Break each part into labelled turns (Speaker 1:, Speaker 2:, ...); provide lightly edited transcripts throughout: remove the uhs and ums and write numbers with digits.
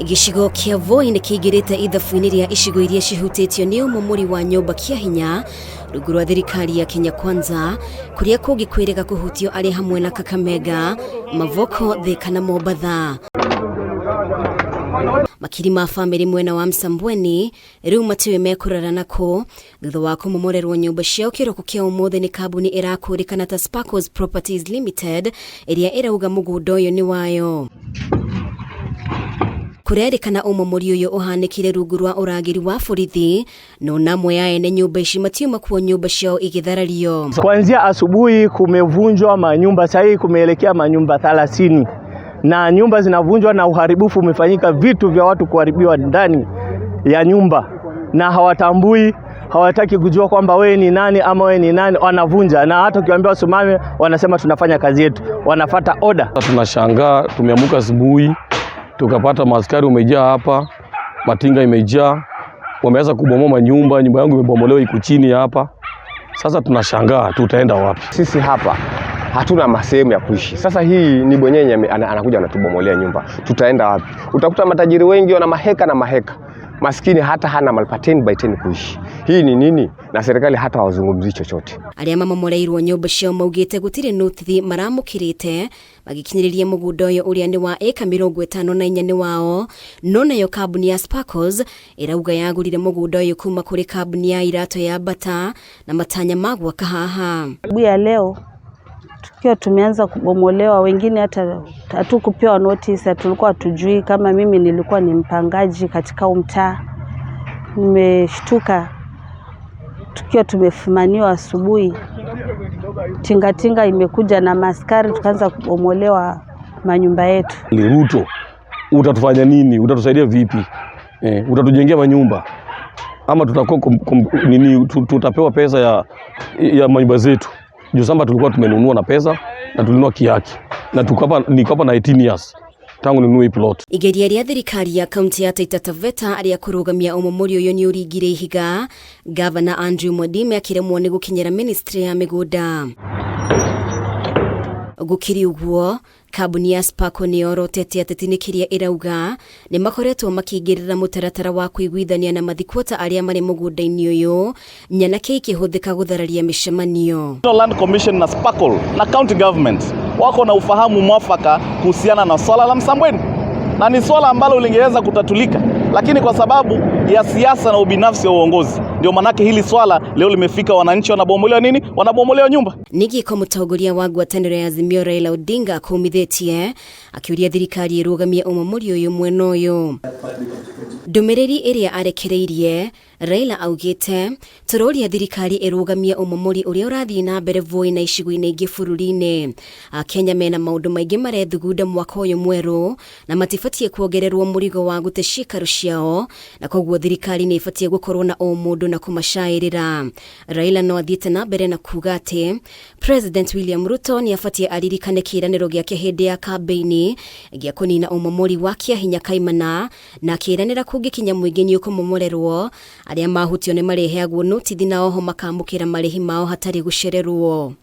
Speaker 1: Igishigo kia Voi nikigirite ithabu-ini ria icigo iria cihutitio ni umomori wa nyumba kia hinya rungu rwa thirikari ya Kenya Kwanza kuria kungikwirika kuhutio ari hamwe na Kakamega, Mavoko, Thika na Mombatha. Makiri ma family mwena wa Msambweni riu matiwe mekurarana ko thutha wa kumomorerwo nyumba ciao kiroko kia umuthe ni kambuni irakurikana ta Sparkles Properties Limited iria irauga mugundo uyu ni wayo. Kurerikana umomori uyu uhanikire rungu rwa uragiri wa borithi no namwe ya ene nyumba ici matiuma kuo nyumba ciao igitharario.
Speaker 2: Kuanzia asubuhi kumevunjwa manyumba, sasa kumeelekea manyumba 30 na nyumba zinavunjwa na uharibifu umefanyika, vitu vya watu kuharibiwa ndani ya nyumba na hawatambui, hawataki kujua kwamba wewe ni nani ama wewe ni nani, wanavunja. Na hata ukiwaambia wasimame wanasema tunafanya kazi yetu, wanafuata order.
Speaker 3: Tunashangaa, tumeamuka asubuhi tukapata maaskari umejaa hapa, matinga imejaa, wameanza kubomoa nyumba yangu imebomolewa iko chini hapa. Sasa tunashangaa tutaenda wapi?
Speaker 4: Sisi hapa hatuna masehemu ya kuishi. Sasa hii ni bwenyenye anakuja anatubomolea nyumba. Tutaenda wapi? Utakuta matajiri wengi wana maheka na maheka. Maskini hata hana malpa 10 by 10 kuishi. Hii ni nini? Na serikali hata hawazungumzi chochote.
Speaker 1: Aria mamomoreirwo nyumba ciao maugite gutire notithi maramukirite magikinyiririe mugundo uyu uria ni wa eka 54 ni wao, no nayo kambuni ya Sparkles irauga yagurire mugundo uyu kuma kuri kambuni ya irato ya Bata na matanya magwa kahaha.
Speaker 5: Ya leo tukio tumeanza kubomolewa, wengine hata hatukupewa notice, tulikuwa tujui. Kama mimi nilikuwa ni mpangaji katika mtaa, nimeshtuka tukio tumefumaniwa asubuhi, tingatinga imekuja na maskari, tukaanza kubomolewa manyumba yetu.
Speaker 3: Ruto, utatufanya nini? Utatusaidia vipi? Utatujengea manyumba ama tutapewa pesa ya manyumba zetu? Juu samba tulikuwa tumenunua na pesa na tulinunua kiaki na nikapa na 18 years tangu ninunue plot.
Speaker 1: Igeria ria thirikari ya kaunti ya Taita Taveta aria kurugamia umomori uyu ni uringire ihiga, Governor Andrew Mwadime akiremwo ni gukinyira ministry ya migunda. Gukiri uguo, kambuni ya Sparkles ni orotete ateti ni kiria irauga ni makoretwo makigirira mutaratara wa kuiguithania na mathikwota aria mari mugunda-ini uyu nyanake ikihuthika guthararia mishemanio.
Speaker 6: Land Commission na Sparkles na county government wako na ufahamu mwafaka kuhusiana na swala la Msambweni, na ni swala ambalo lingeweza kutatulika, lakini kwa sababu ya siasa na ubinafsi wa uongozi ndio manake hili swala leo limefika. Wananchi wanabomolewa nini? Wanabomolewa nyumba.
Speaker 1: Nigi kwa mutongoria wa ngwataniro ya Azimio Raila Odinga akumithitie akiuria thirikari irugamie umomori uyu mwena uyu. Ndumiriri iria arekereirie, Raila augite turoria thirikari irugamie umomori uria urathii na mbere Voi na icigo-ini ingi bururi-ini. Kenya mena maundu maingi marethugunda mwaka uyu mweru na matifatie kuongererwo murigo wa gute ciikaro ciao, na koguo thirikari ni ifatie gukorwo na mundu na kumashairira. Raila no athiete na mbere na kuga ati President William Ruto ni afatie aririkane kiraniro giake hindi ya kampeini gia kunina umomori wa kiahinya kaimana, na kiranira kungikinya muingi ni ukumomorerwo aria mahutio ni mareheagwo notithi na oho makamukira marihi mao hatari gucererwo.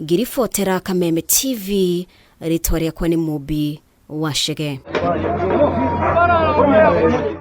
Speaker 1: Giribotera Kameme TV, ritwa riakwa ni Mubi Wachege.